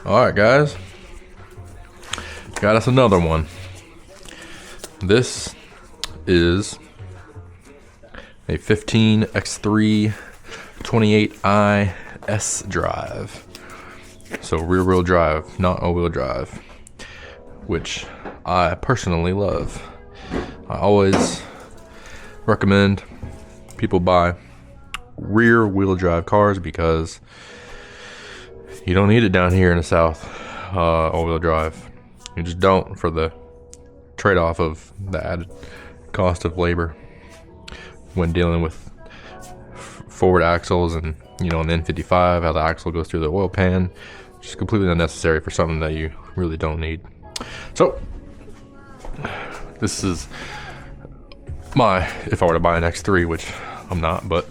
Alright guys, got us another one. This is a 15 X3 28i S drive. So rear wheel drive, not all wheel drive, which I personally love. I always recommend people buy rear wheel drive cars because you don't need it down here in the South, all wheel drive. You just don't, for the trade-off of the added cost of labor when dealing with forward axles and, you know, on the N25, how the axle goes through the oil pan. Just completely unnecessary for something that you really don't need. So this is my, if I were to buy an X3, which I'm not, but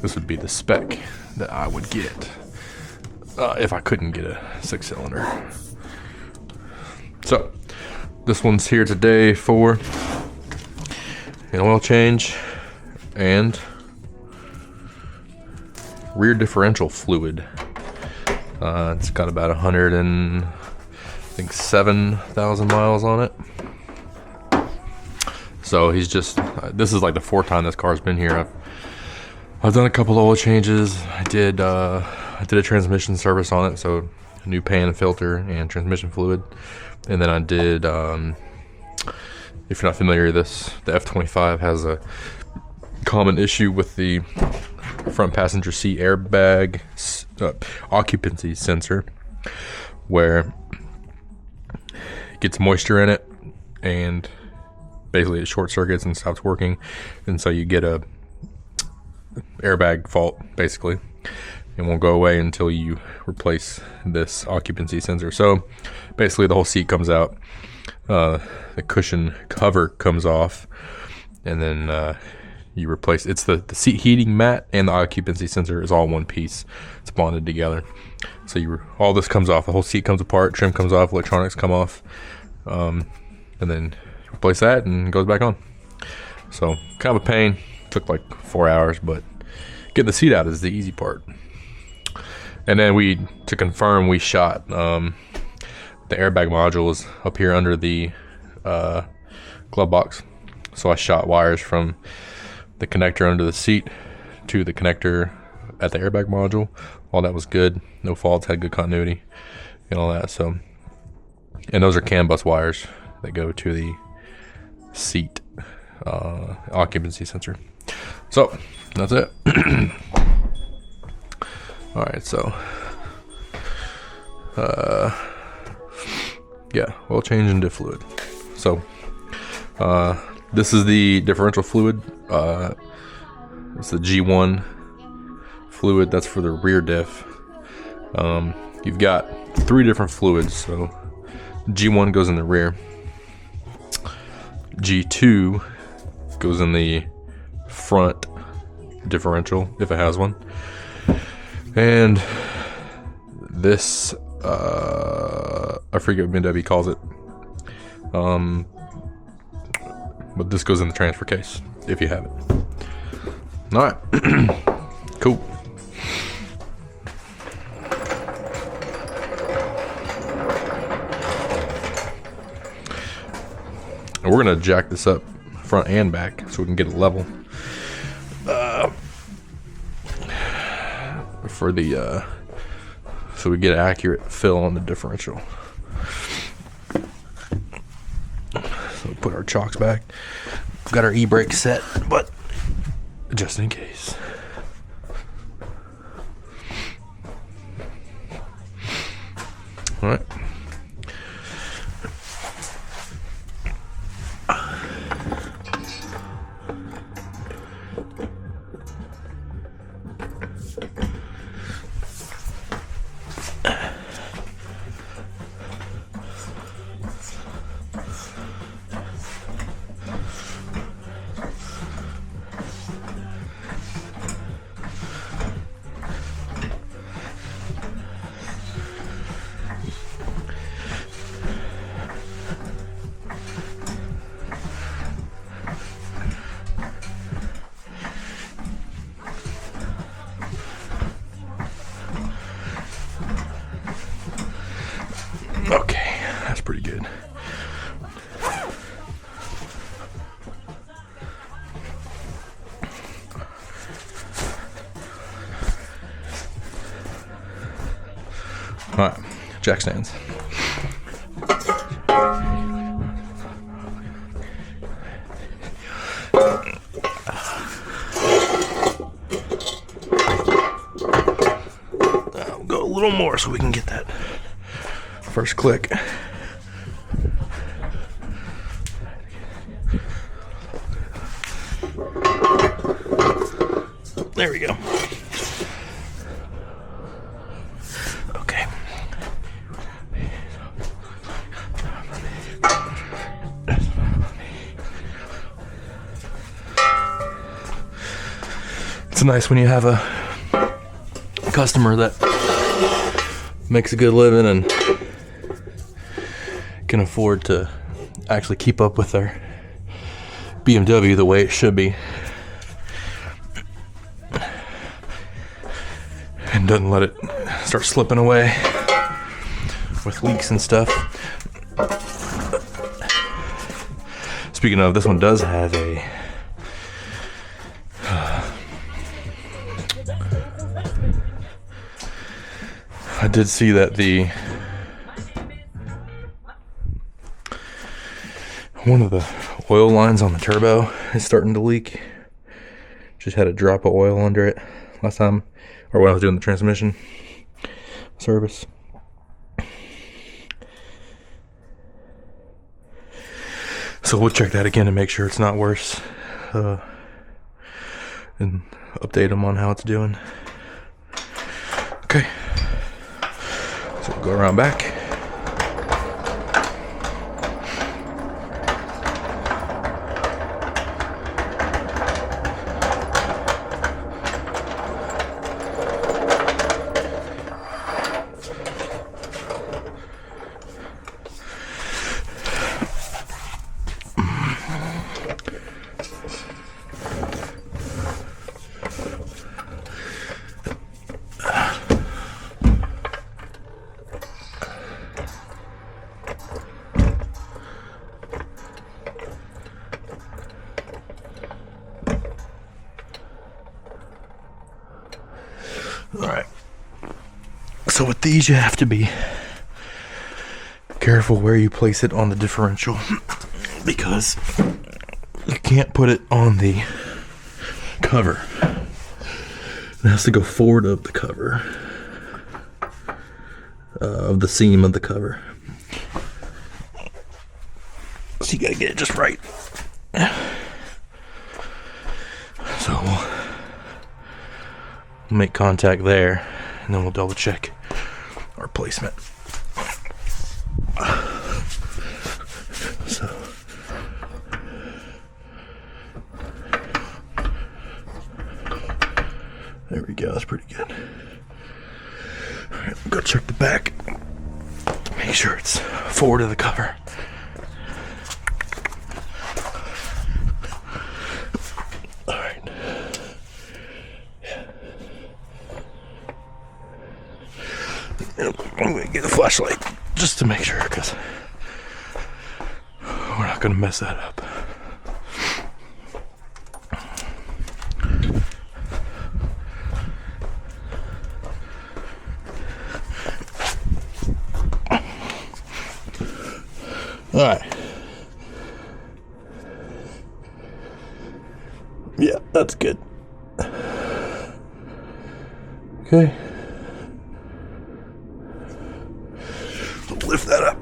this would be the spec that I would get if I couldn't get a 6-cylinder. So this one's here today for an oil change and rear differential fluid. It's got about 107,000 miles on it. So he's just, this is like the 4th time this car's been here. I've done a couple oil changes. I did a transmission service on it, so a new pan, filter, and transmission fluid. And then I did, if you're not familiar, the F25 has a common issue with the front passenger seat airbag occupancy sensor, where it gets moisture in it and basically it short circuits and stops working, and so you get a airbag fault basically. It won't go away until you replace this occupancy sensor. So basically the whole seat comes out, the cushion cover comes off, and then you replace, it's the seat heating mat and the occupancy sensor is all one piece. It's bonded together. So all this comes off, the whole seat comes apart, trim comes off, electronics come off, and then you replace that and it goes back on. So kind of a pain. Took like 4 hours, but getting the seat out is the easy part. And then to confirm, we shot the airbag module is up here under the glove box. So I shot wires from the connector under the seat to the connector at the airbag module. All that was good, no faults, had good continuity and all that. So, and those are CAN bus wires that go to the seat occupancy sensor. So that's it. All right, so yeah, oil change and diff fluid. So this is the differential fluid. It's the G1 fluid. That's for the rear diff. You've got 3 different fluids. So G1 goes in the rear. G2 goes in the front differential, if it has one. And this, I forget what BMW calls it. But this goes in the transfer case, if you have it. All right, cool. And we're gonna jack this up front and back so we can get it level. For the so we get an accurate fill on the differential. So we put our chocks back. We've got our e-brake set, but just in case. All right. pretty good. All right, jack stands. I'll go a little more so we can get that first click. There we go. Okay. It's nice when you have a customer that makes a good living and can afford to actually keep up with their BMW the way it should be, and doesn't let it start slipping away with leaks and stuff. Speaking of, this one does have a I did see that one of the oil lines on the turbo is starting to leak. Just had a drop of oil under it last time, or when I was doing the transmission service. So we'll check that again to make sure it's not worse, and update them on how it's doing. Okay, so we'll go around back. Alright, so with these you have to be careful where you place it on the differential, because you can't put it on the cover. It has to go forward of the cover, of the seam of the cover. So you gotta get it just right. So we'll make contact there, and then we'll double check our placement. So there we go, that's pretty good. Alright, go check the back. Make sure it's forward of the cover. I'm going to get a flashlight just to make sure, because we're not going to mess that up. All right. Yeah, that's good. Okay. Lift that up.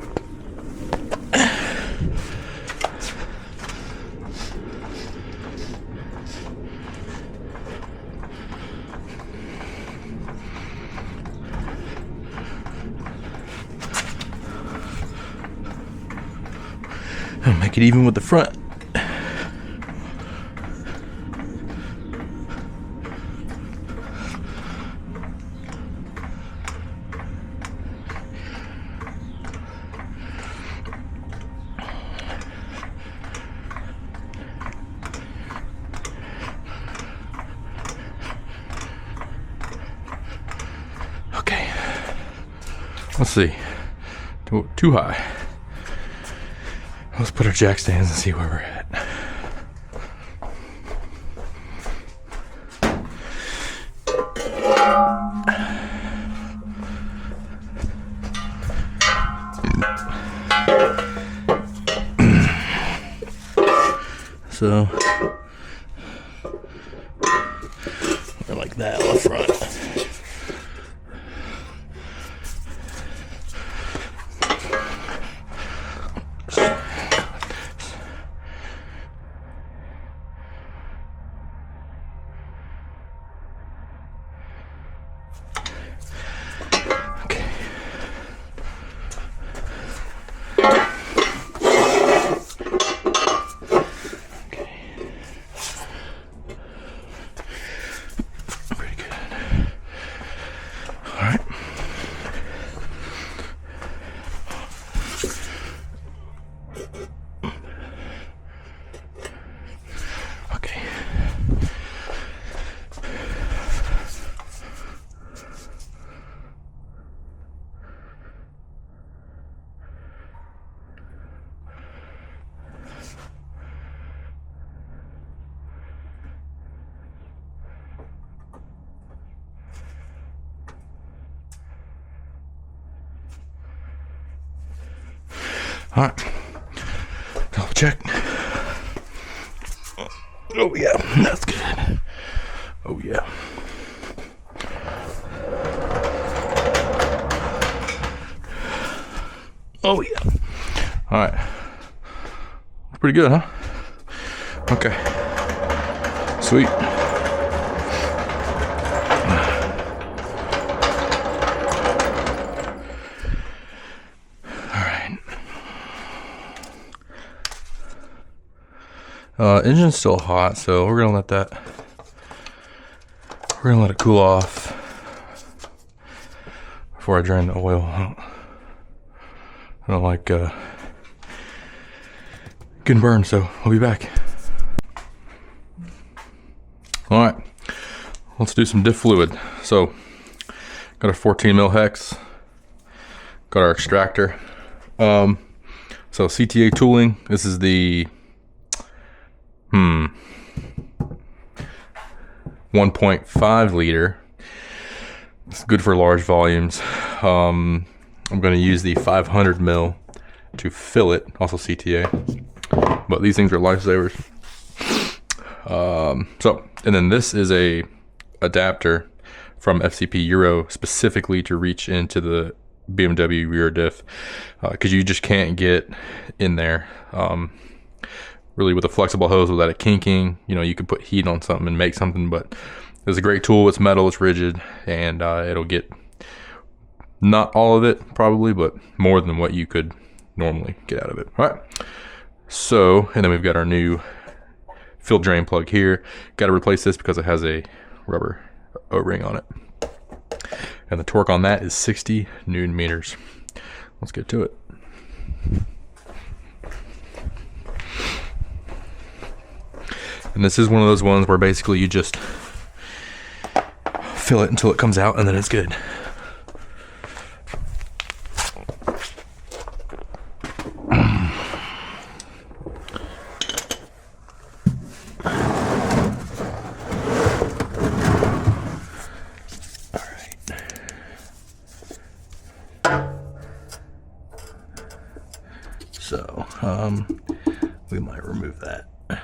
And make it even with the front. Okay, let's see, too high. Let's put our jack stands and see where we're at. So we're like that on the front. All right, double check. Oh yeah, that's good. Oh yeah. Oh yeah. All right, pretty good, huh? Okay, sweet. Engine's still hot, so we're gonna let it cool off before I drain the oil. I don't like getting burned, so I'll be back. All right, let's do some diff fluid. So, got our 14 mil hex, got our extractor. So CTA tooling. This is the 1.5 liter. It's good for large volumes. I'm going to use the 500 mil to fill it, also CTA, but these things are lifesavers. And then this is a adapter from FCP Euro specifically to reach into the BMW rear diff, because you just can't get in there really with a flexible hose without it kinking. You know, you could put heat on something and make something, but it's a great tool. It's metal, it's rigid, and it'll get not all of it probably, but more than what you could normally get out of it. All right, so, and then we've got our new fill drain plug here. Got to replace this because it has a rubber O-ring on it, and the torque on that is 60 Newton meters. Let's get to it. And this is one of those ones where basically you just fill it until it comes out, and then it's good. So, we might remove that, if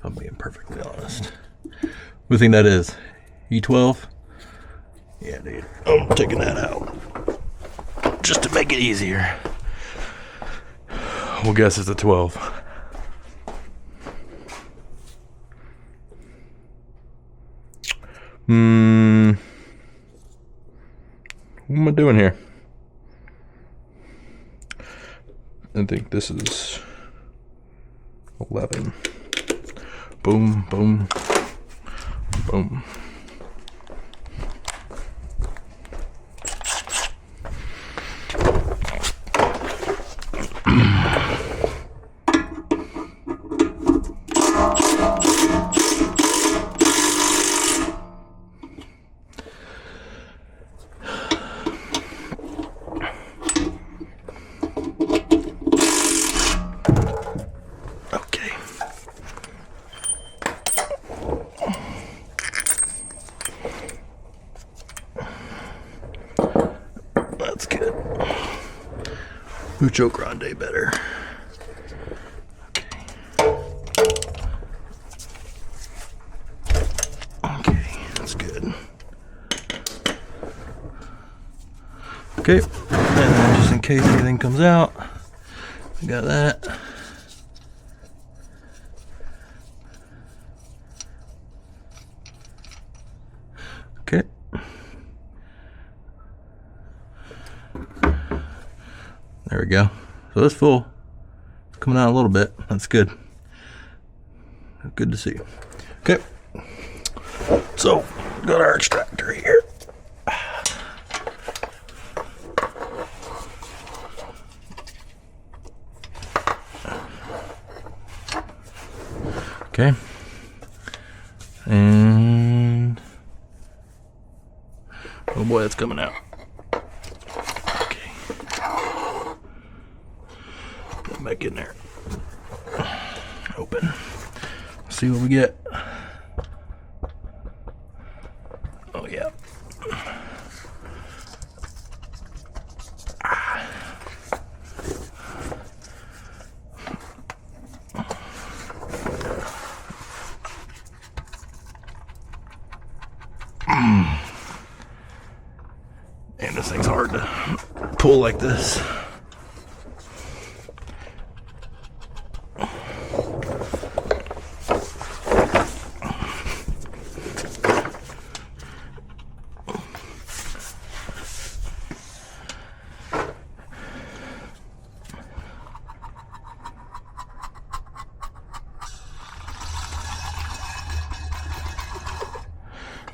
I'm being perfectly honest. What do you think that is? E12? Yeah, dude. I'm taking that out, just to make it easier. We'll guess it's a 12. What am I doing here? I think this is 11. Boom, boom, boom. good. Mucho grande better. Okay, that's good. Okay, and then just in case anything comes out, we got that. Okay. There we go. So it's full. It's coming out a little bit. That's good. Good to see. Okay. So, got our extractor here. Okay. And oh boy, that's coming out. Okay. Put it back in there. Open. See what we get. Oh yeah. Man, this thing's hard to pull like this.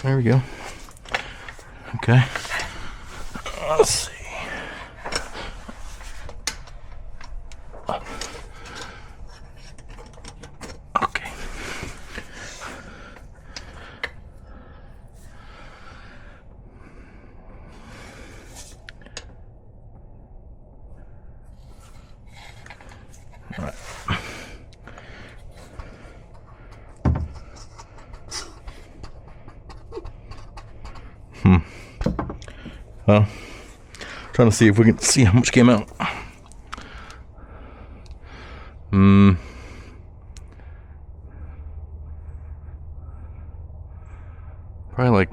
There we go. Okay. Let's see. Okay. All right. Well, trying to see if we can see how much came out. Probably like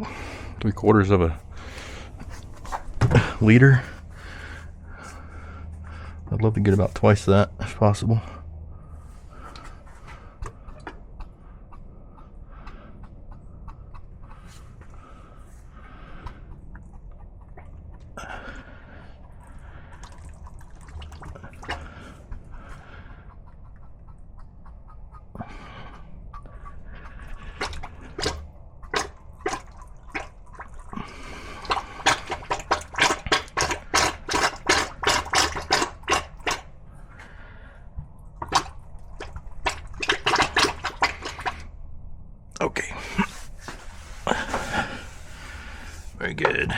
3/4 of a liter. I'd love to get about twice that if possible. Okay. Very good.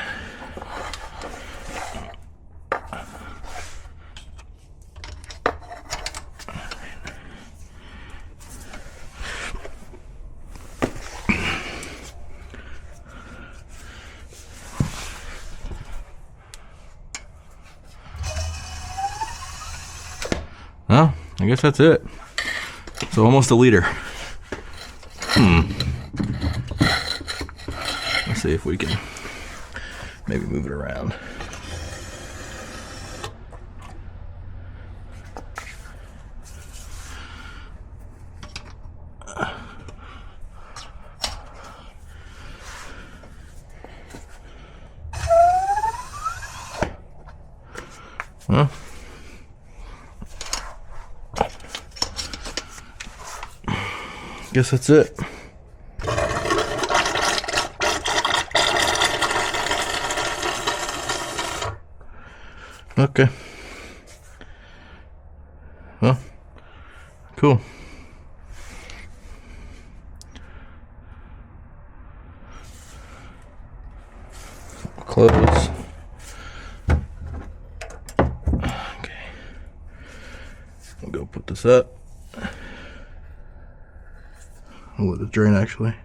Well, I guess that's it. So almost a liter. Let's see if we can maybe move it around. Well, guess that's it. Okay. Well, cool. Close. Okay. I'll go put this up. I'll let it drain actually.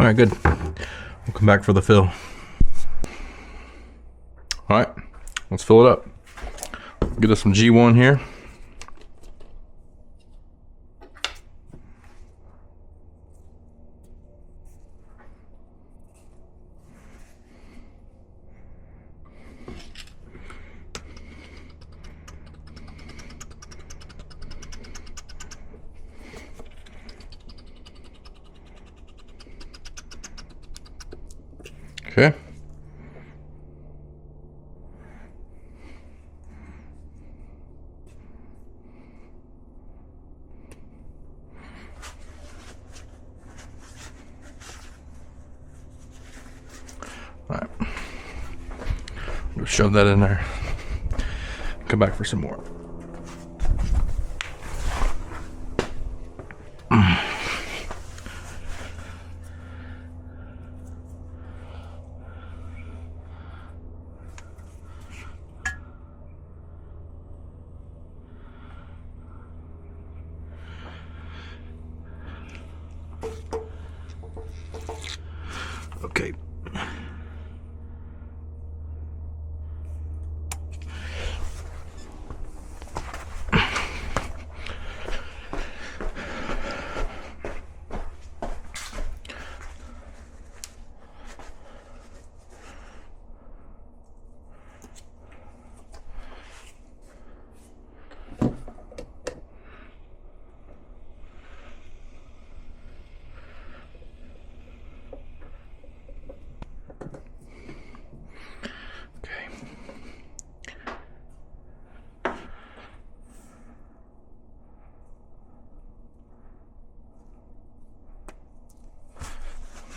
All right, good. We'll come back for the fill. All right, let's fill it up. Get us some G1 here. Okay. All right. Just shove that in there. Come back for some more. Okay.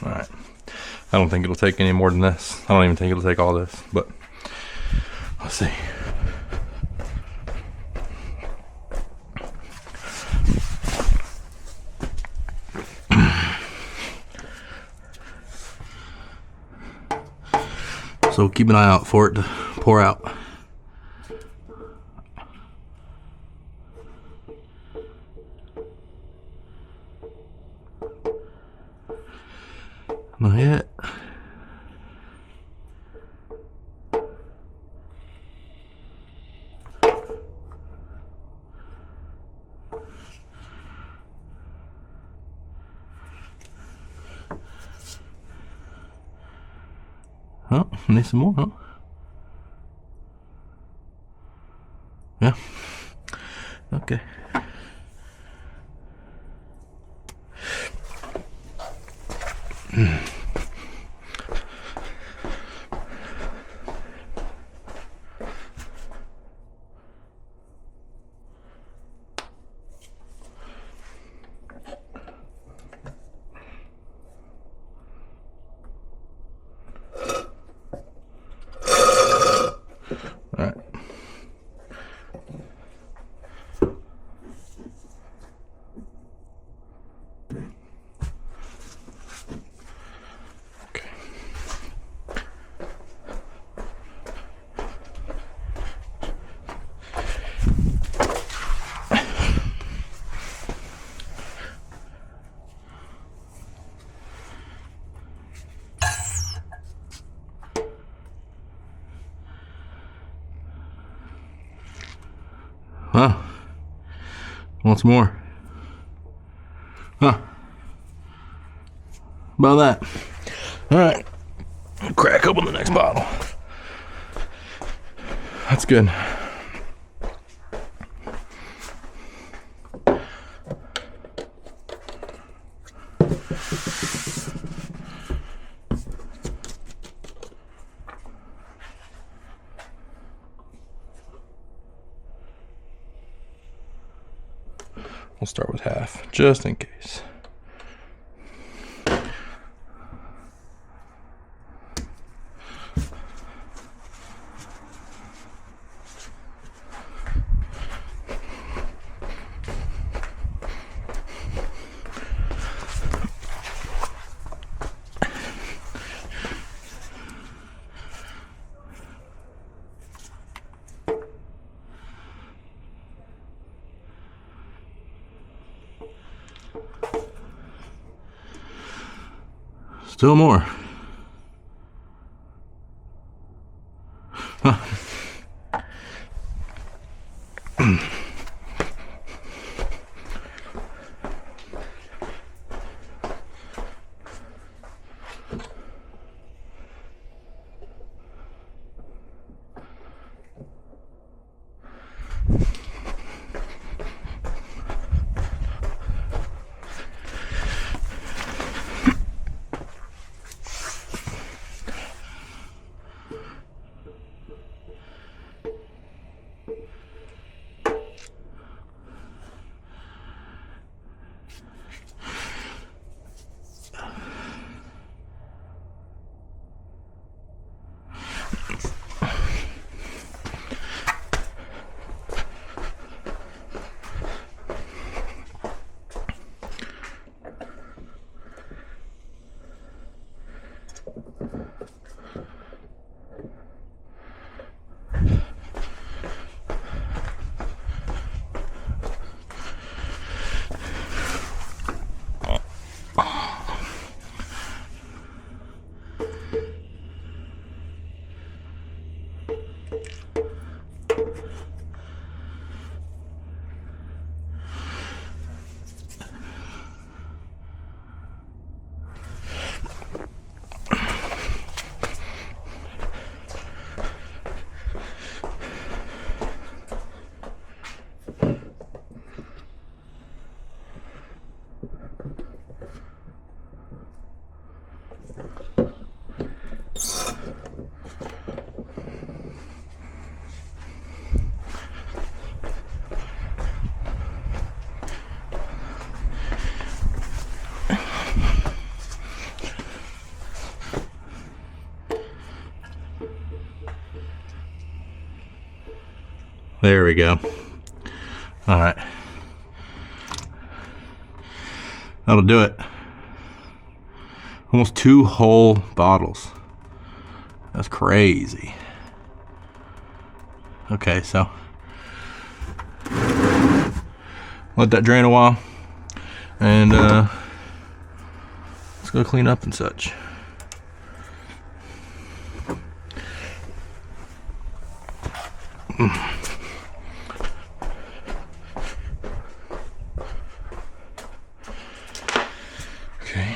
All right. I don't think it'll take any more than this. I don't even think it'll take all this, but let's see. So keep an eye out for it to pour out. Not yet. Oh, need some more, huh? Yeah. Okay. All right. Okay. Huh. Want some more? Huh. About that. All right. Crack open the next bottle. That's good. We'll start with half, just in case. Still more. Huh. There we go. All right. That'll do it. Almost 2 whole bottles. That's crazy. Okay, so let that drain a while, and let's go clean up and such. Okay.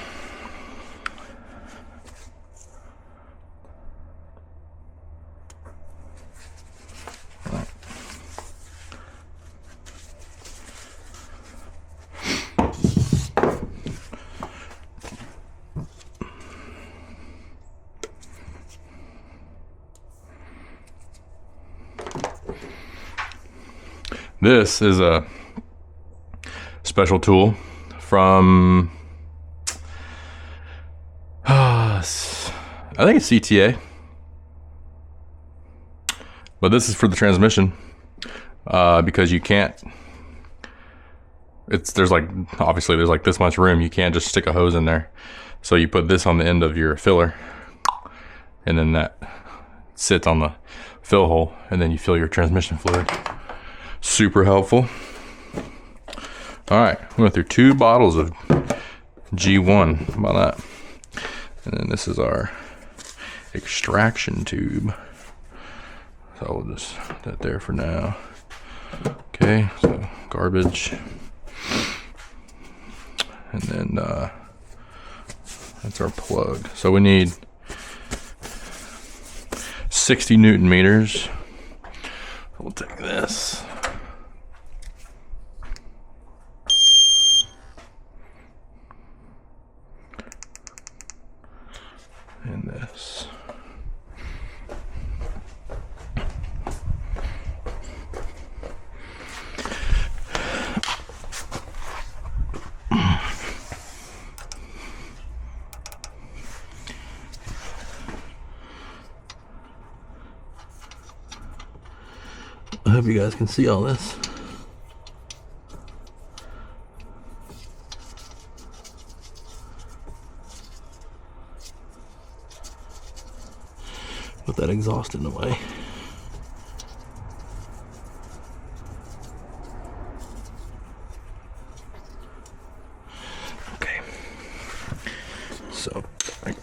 This is a special tool from, I think it's CTA, but this is for the transmission, because you can't, there's like, obviously there's like this much room, you can't just stick a hose in there. So you put this on the end of your filler, and then that sits on the fill hole, and then you fill your transmission fluid. Super helpful. All right, we went through 2 bottles of G1. How about that? And then this is our extraction tube. So we'll just put that there for now. Okay, so garbage. And then that's our plug. So we need 60 Newton meters. We'll take this. And this. I hope you guys can see all this. Put that exhaust in the way. Okay. So, like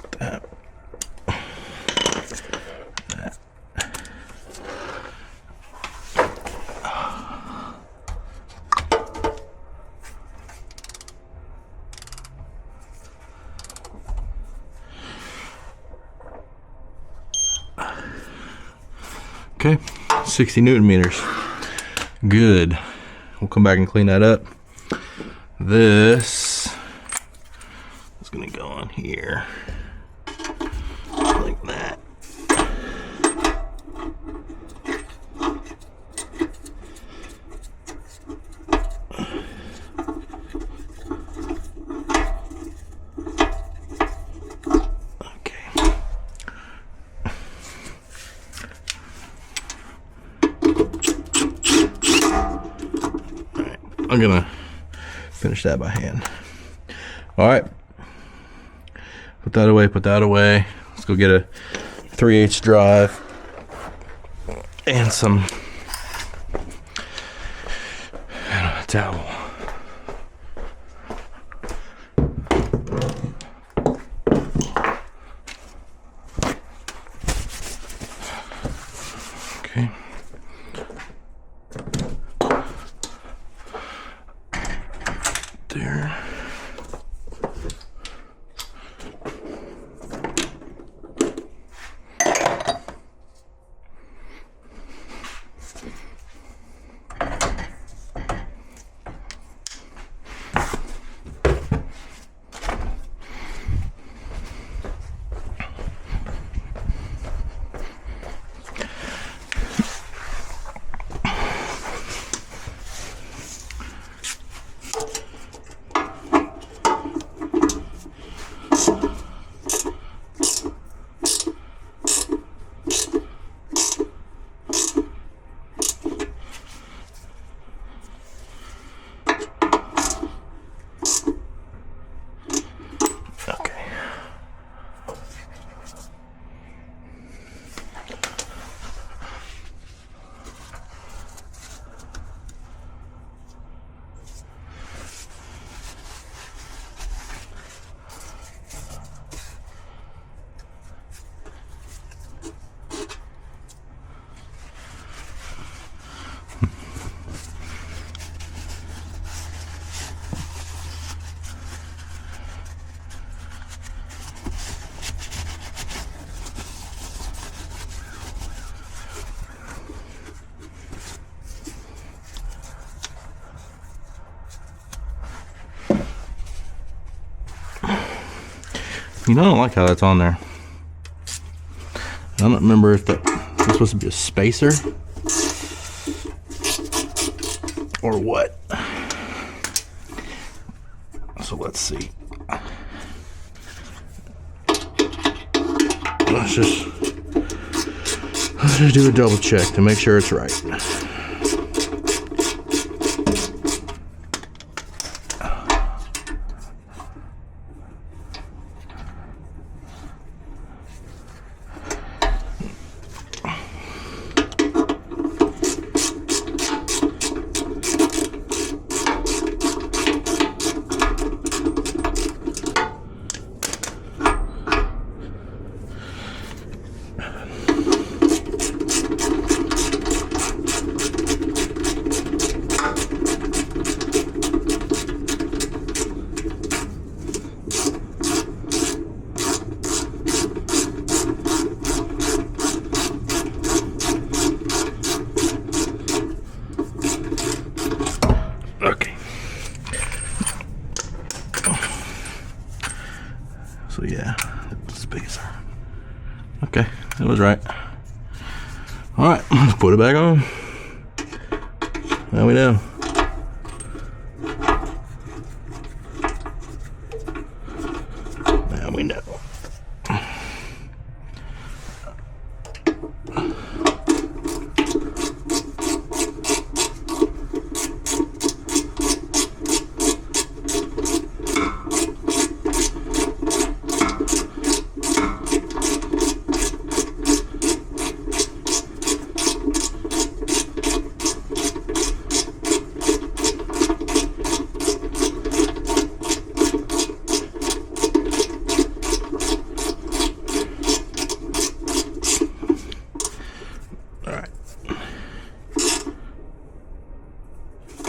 Okay, 60 Newton meters. Good. We'll come back and clean that up. This is gonna go on here like that. I'm gonna finish that by hand. All right, put that away, put that away. Let's go get a 3/8 drive and some towel. Okay. There. You know, I don't like how that's on there. I don't remember if that's supposed to be a spacer or what. So let's see. Let's just do a double check to make sure it's right. So yeah, spacer. Okay, that was right. All right, let's put it back on. Now we know. Now we know.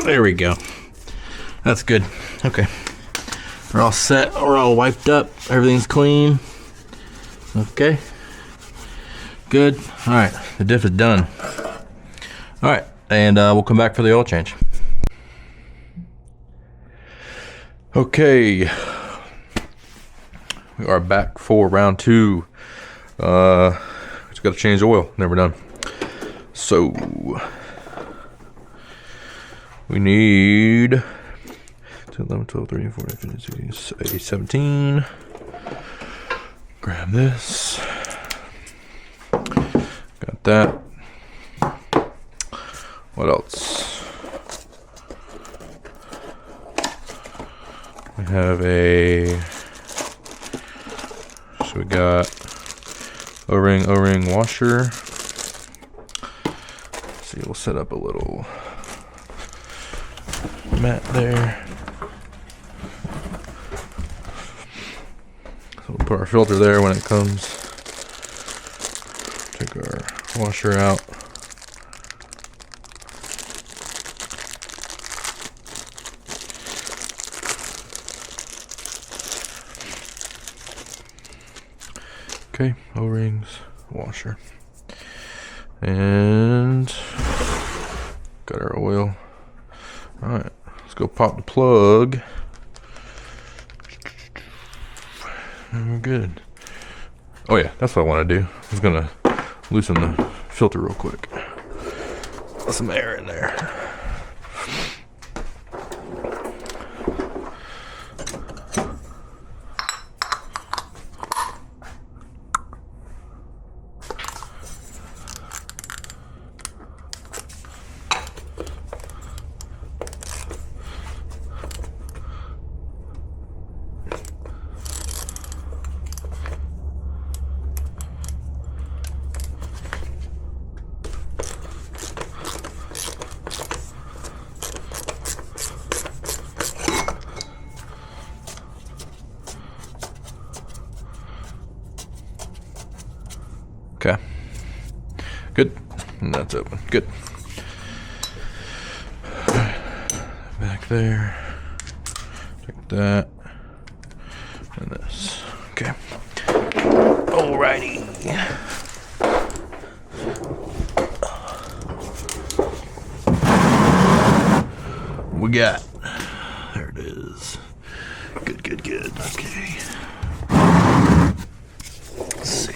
There we go. That's good. Okay. We're all set. We're all wiped up. Everything's clean. Okay. Good. All right. The diff is done. All right, and we'll come back for the oil change. Okay, we are back for round 2. Just got to change the oil. Never done. So we need 10, 11, 12, 13, 14, 15, 16, 18, 17. Grab this. Got that. What else? We have a. So we got O-ring washer. See, we'll set up a little mat there. So we'll put our filter there when it comes. Take our washer out. Okay, O-rings, washer, and got our oil. All right, let's go pop the plug. And we're good. Oh yeah, that's what I want to do. I was gonna loosen the filter real quick. Let some air in there. Okay, good, and that's open, good. Back there, take that, and this, okay. Alrighty. We got, there it is, good, good, good, okay. Let's see.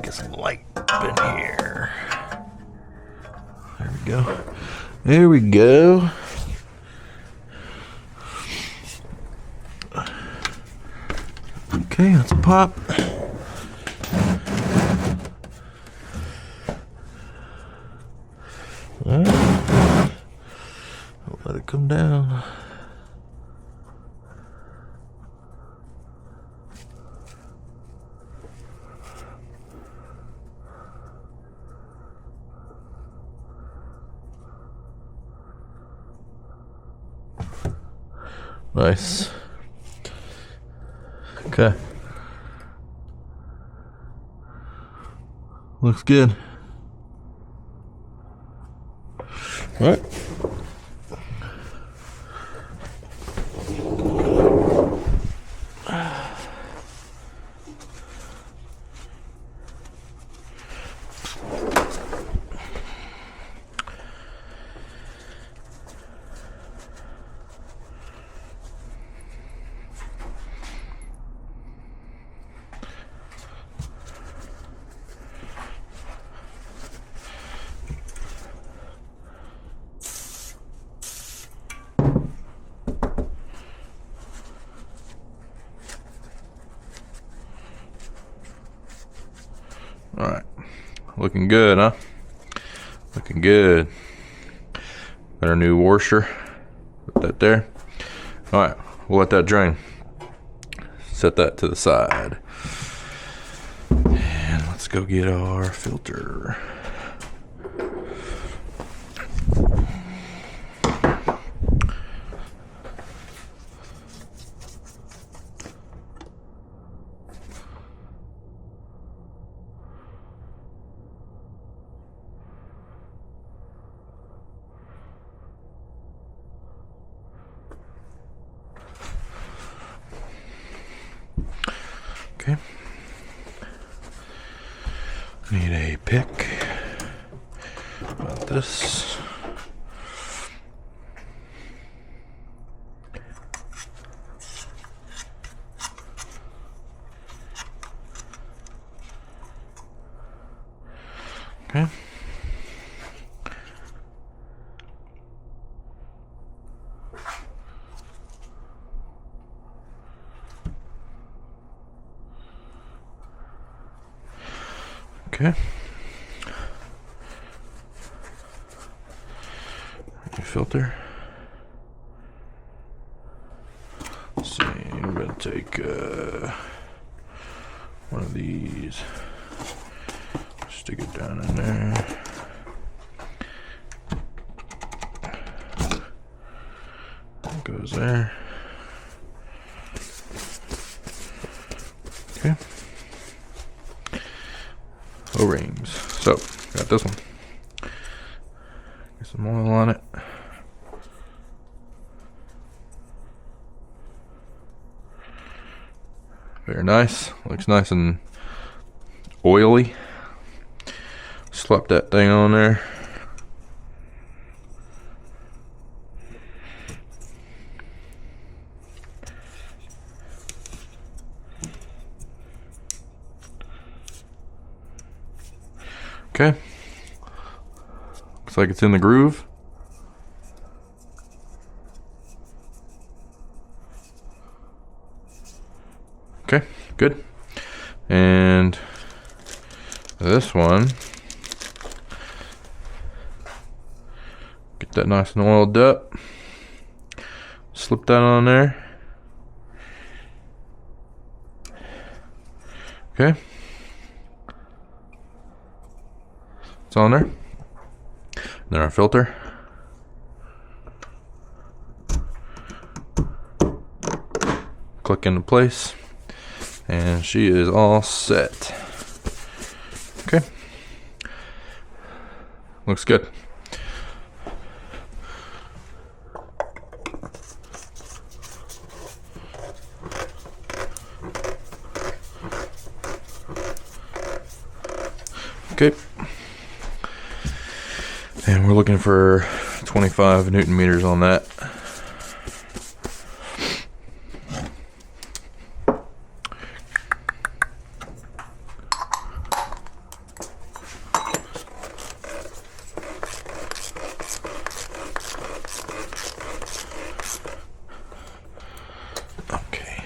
Get some light up in here. There we go. There we go. Okay, let's pop. All right. I'll let it come down. Nice. Okay. Looks good. All right. All right, looking good, huh? Looking good. Got our new washer. Put that there. All right, we'll let that drain. Set that to the side. And let's go get our filter. Okay. Need a pick. this. Okay. Okay. New filter. Let's see, we're gonna take one of these, stick it down in there. That goes there. Okay. O-rings. So, got this one. Get some oil on it. Very nice. Looks nice and oily. Slap that thing on there. Okay. Looks like it's in the groove. Okay, good. And this one, get that nice and oiled up. Slip that on there. Okay. It's on there. Then our filter. Click into place. And she is all set. Okay. Looks good. Okay. And we're looking for 25 Newton meters on that. Okay.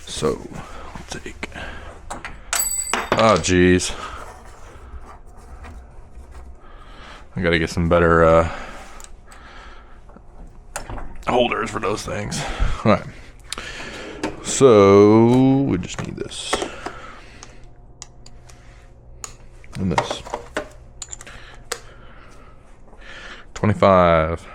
So, I'll take. Oh, geez. I gotta get some better holders for those things. All right. So we just need this and this. 25.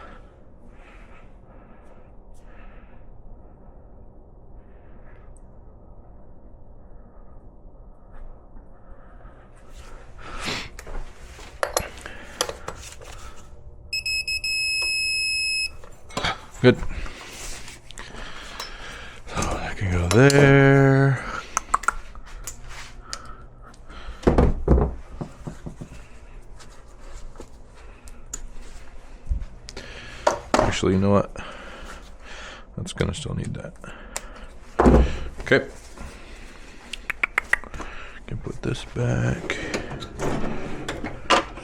Good. So that can go there. Actually, you know what? That's gonna still need that. Okay. Can put this back.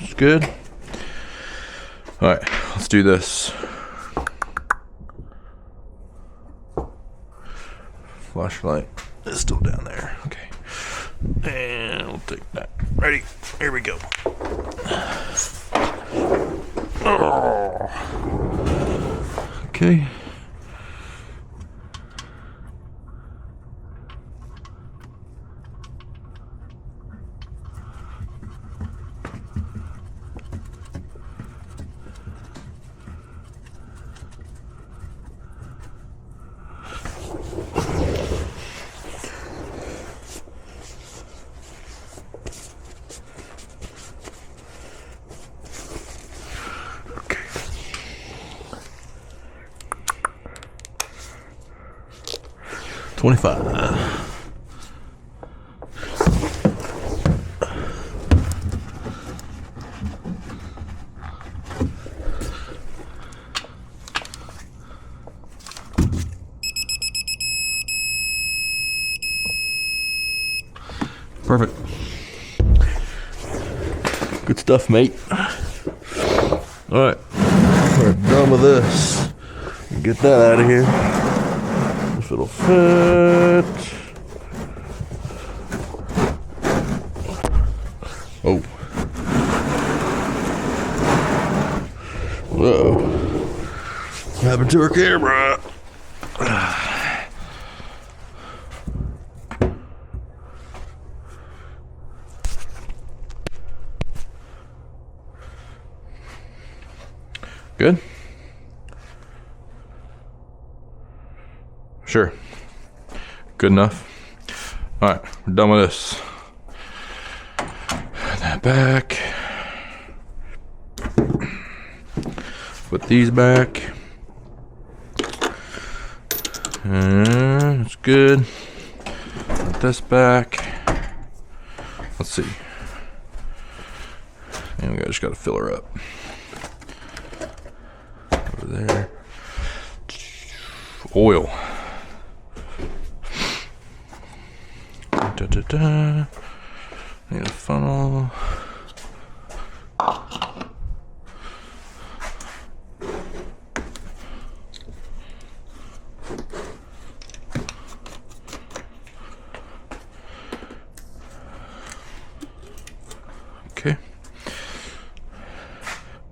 It's good. All right, let's do this. Flashlight is still down there. Okay. And we'll take that. Ready? Here we go. Oh. Okay. Okay. 25. Perfect. Good stuff, mate. All right, we're done with this. Get that out of here. If it'll fit. Oh. Whoa. What happened to our camera? Good? Sure. Good enough. All right, we're done with this. Put that back. Put these back. And it's good. Put this back. Let's see. And we just got to fill her up. Over there. Oil. Da-da-da. Need a funnel. Okay.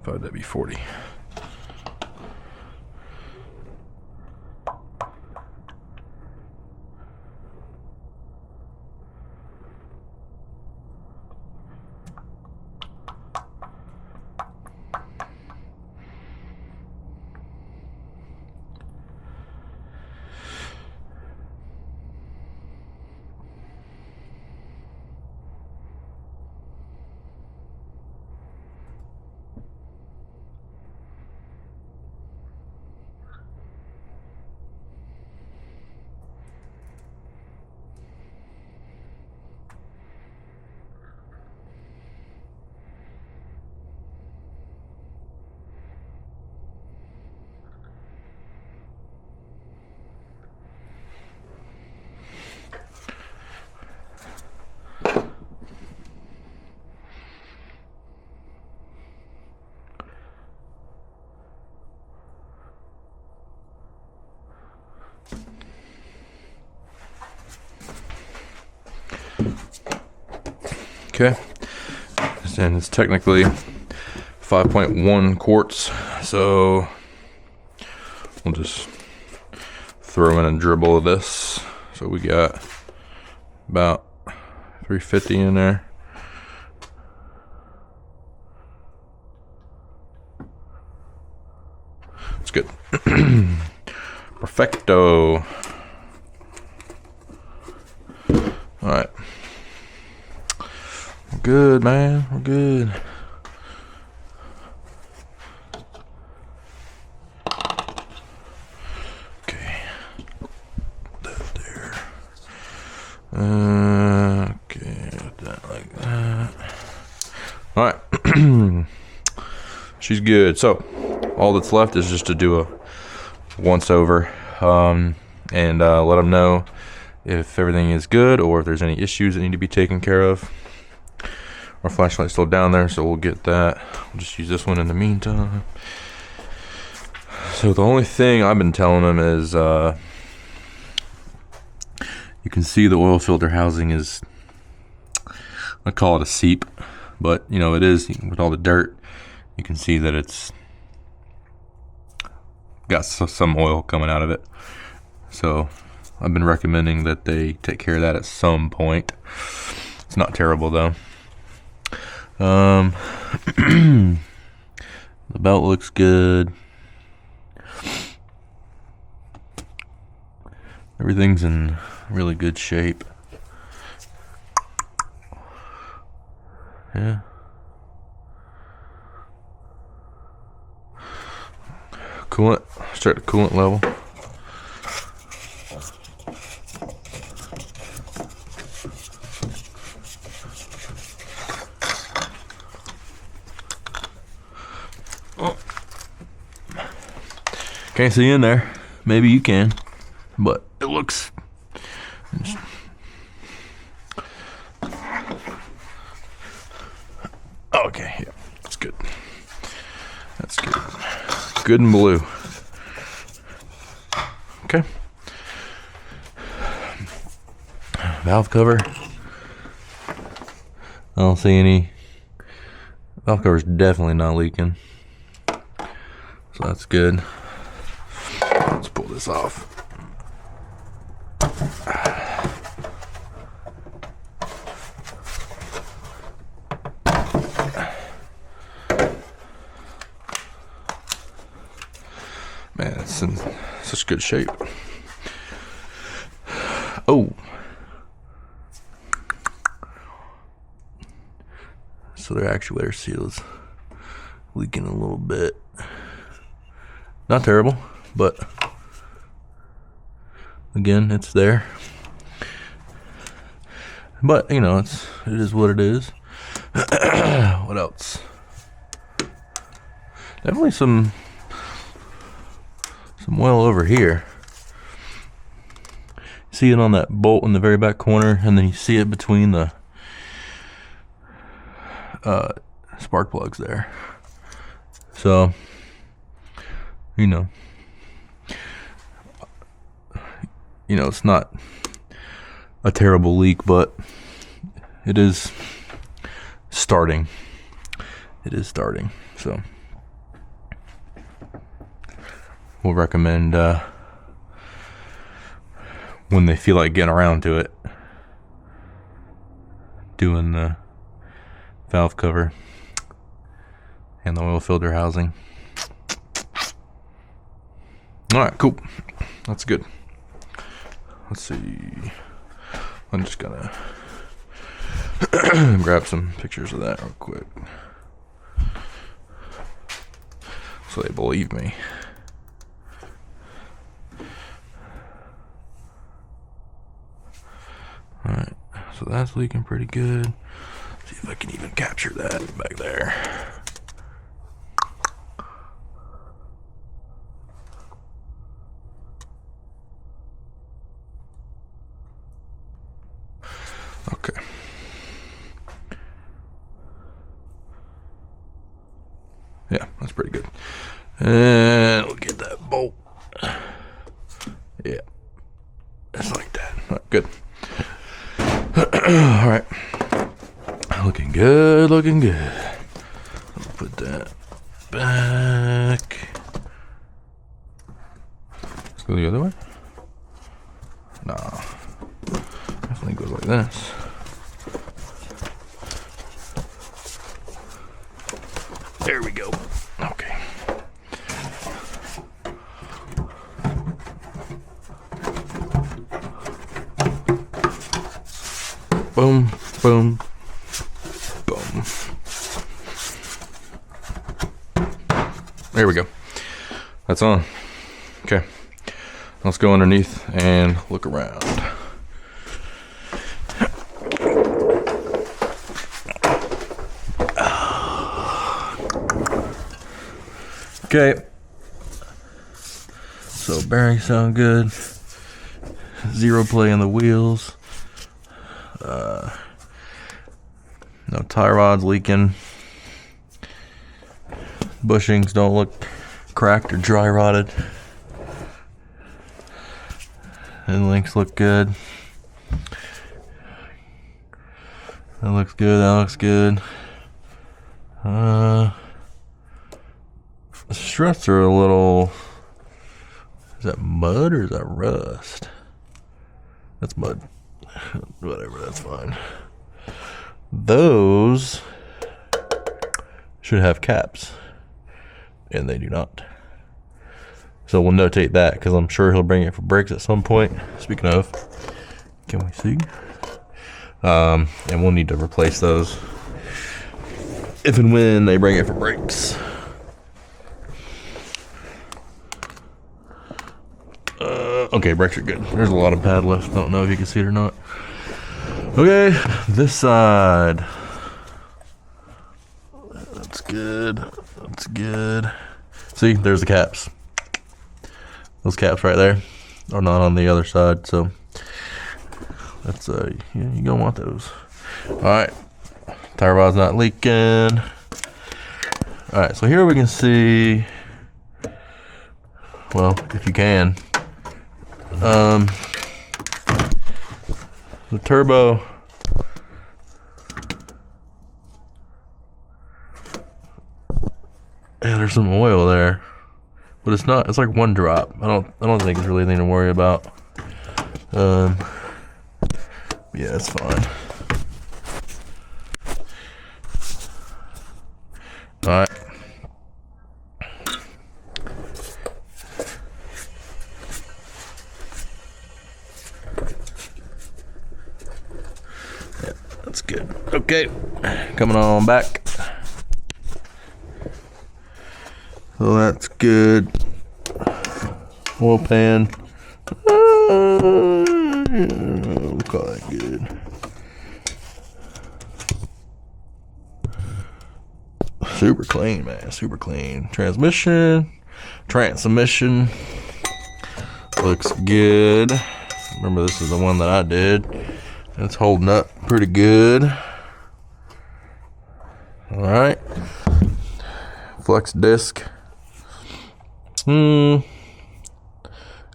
5W40. Okay, and it's technically 5.1 quarts, so we'll just throw in a dribble of this. So we got about 350 in there. It's good. Perfecto. All right. We're good, man. We're good. Okay. That there. Okay. That like that. All right. She's good. So all that's left is just to do a once over and let them know if everything is good or if there's any issues that need to be taken care of. Our flashlight's still down there, so we'll get that. We'll just use this one in the meantime. So the only thing I've been telling them is you can see the oil filter housing is, I call it a seep, but you know it is with all the dirt. You can see that it's got some oil coming out of it. So I've been recommending that they take care of that at some point. It's not terrible though. The belt looks good. Everything's in really good shape. Yeah. Coolant, start the coolant level. Oh. Can't see in there. Maybe you can, but it looks. good. That's good. Good and blue. Okay. Valve cover. I don't see any. Valve cover's definitely not leaking. So that's good. Let's pull this off. Man, it's in such good shape. Oh. So their actuator seal is leaking a little bit. Not terrible, but again, it's there. But you know, it is what it is. What else? Definitely some oil over here. See it on that bolt in the very back corner, and then you see it between the spark plugs there. So, you know, it's not a terrible leak, but it is starting. It is starting. So, we'll recommend when they feel like getting around to it, doing the valve cover and the oil filter housing. Alright, cool. That's good. Let's see. I'm just gonna grab some pictures of that real quick so they believe me. Alright, so that's leaking pretty good. See if I can even capture that back there. Okay. Yeah, that's pretty good. And we'll get that bolt. Yeah. It's like that. All right, good. All right. Looking good, looking good. I'll put that back. Let's go the other way. Nah. Definitely goes like this. There we go. Okay. Boom, boom, boom. There we go. That's on. Okay. Let's go underneath and look around. Okay. So bearings sound good. Zero play on the wheels. No tie rods leaking. Bushings don't look cracked or dry rotted. And links look good. That looks good. That looks good. The struts are a little. Is that mud or is that rust? That's mud. Whatever, that's fine. Those should have caps, and they do not. So we'll notate that because I'm sure he'll bring it for brakes at some point. Speaking of, can we see? And we'll need to replace those if and when they bring it for brakes. Okay, brakes are good. There's a lot of pad left. Don't know if you can see it or not. Okay, this side. That's good. That's good. See, there's the caps. Those caps right there are not on the other side, so that's yeah, you're gonna want those. All right, tire rod's not leaking. All right, so here we can see, well, if you can, the turbo. Yeah, there's some oil there, but it's not. It's like one drop. I don't think it's really anything to worry about. Yeah, it's fine. All right. Yeah, that's good. Okay, coming on back. So that's good. Oil pan. We'll call that good. Super clean, man. Super clean. Transmission. Looks good. Remember, this is the one that I did. It's holding up pretty good. All right. Flex disc. Got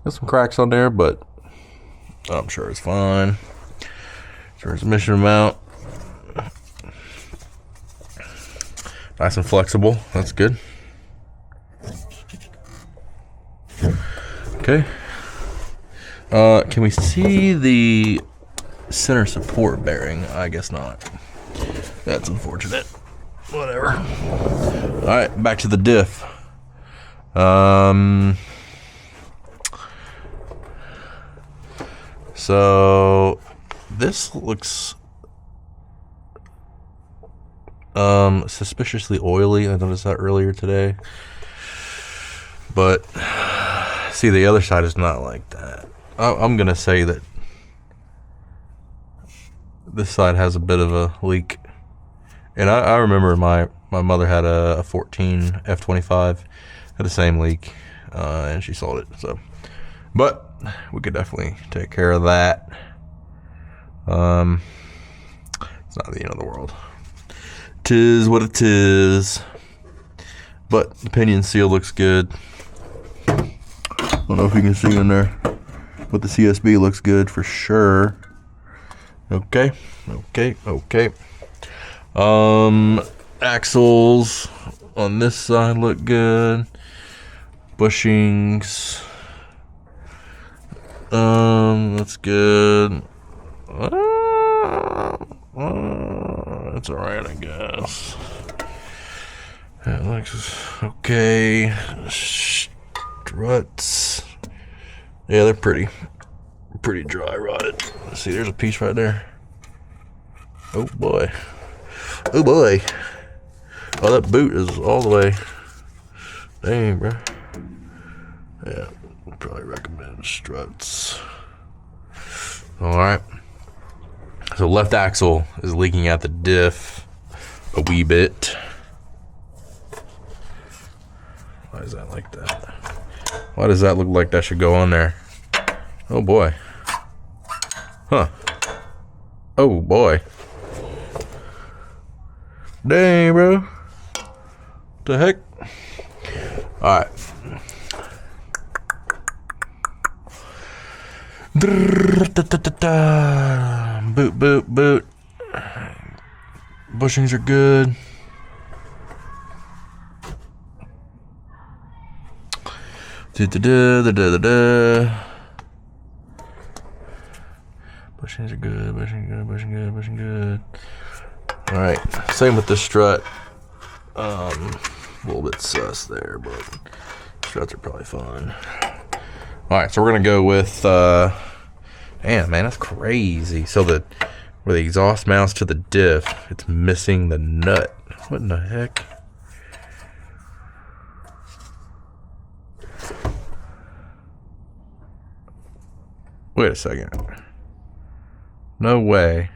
some cracks on there, but I'm sure it's fine. Transmission mount. Nice and flexible. That's good. Okay. Can we see the center support bearing? I guess not. That's unfortunate. Whatever. All right, back to the diff. So this looks suspiciously oily. I noticed that earlier today. But see, the other side is not like that. I'm gonna say that this side has a bit of a leak. And I remember my mother had a 14 F25, had the same leak, and she sold it. So, but we could definitely take care of that. It's not the end of the world. 'Tis what it is. But the pinion seal looks good. I don't know if you can see in there, but the CSB looks good for sure. Okay. Axles on this side look good. Bushings. That's good. That's alright, I guess. That looks okay. Struts. Yeah, they're pretty dry rotted. Let's see, there's a piece right there. Oh boy. Oh boy. Oh, that boot is all the way. Dang, bro. Yeah, probably recommend struts. Alright. So left axle is leaking out the diff a wee bit. Why is that like that? Why does that look like that should go on there? Oh boy. Huh. Oh boy. Dang, bro. What the heck? Alright. Boot. Bushings are good. Bushings are good. Bushing good. All right. Same with the strut. A little bit sus there, but struts are probably fine. All right, so we're gonna go with. Man, that's crazy. So where the exhaust mounts to the diff, it's missing the nut. What in the heck? Wait a second. No way.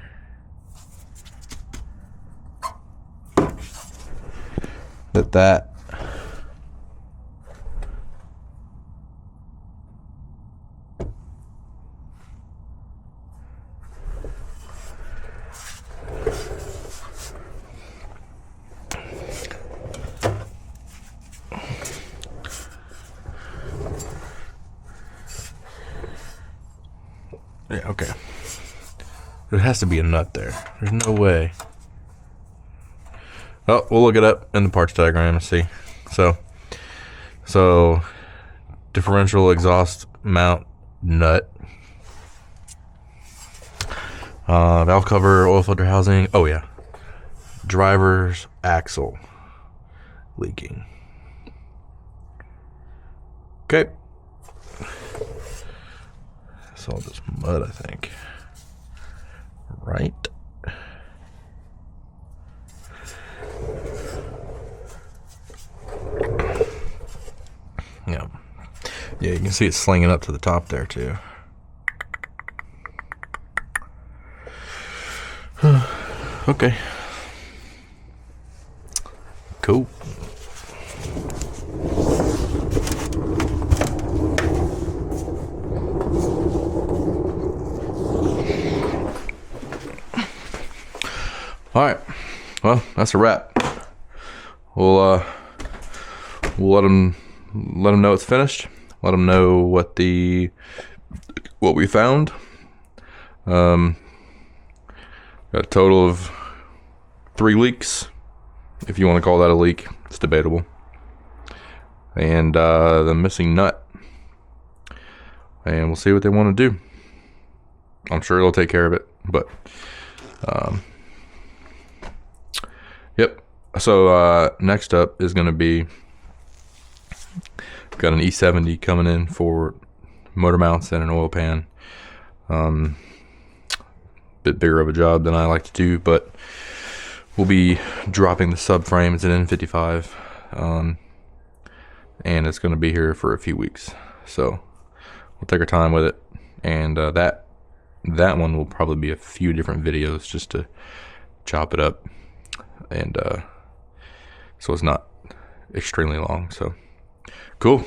That. Yeah, okay. There has to be a nut there. There's no way. Oh, we'll look it up in the parts diagram and see. So differential exhaust mount nut. Valve cover, oil filter housing. Oh yeah. Driver's axle leaking. Okay. That's all this mud, I think. Right. Yeah. Yeah, you can see it slinging up to the top there too. Okay. Cool. All right. Well, that's a wrap. We'll let them know it's finished. Let them know what we found. Got a total of 3 leaks, if you want to call that a leak. It's debatable. And the missing nut. And we'll see what they want to do. I'm sure they'll take care of it. But yep. So next up is going to be, got an E70 coming in for motor mounts and an oil pan. Bit bigger of a job than I like to do, but we'll be dropping the subframe. It's an N25, and it's going to be here for a few weeks. So we'll take our time with it, and that one will probably be a few different videos just to chop it up, and so it's not extremely long. So cool.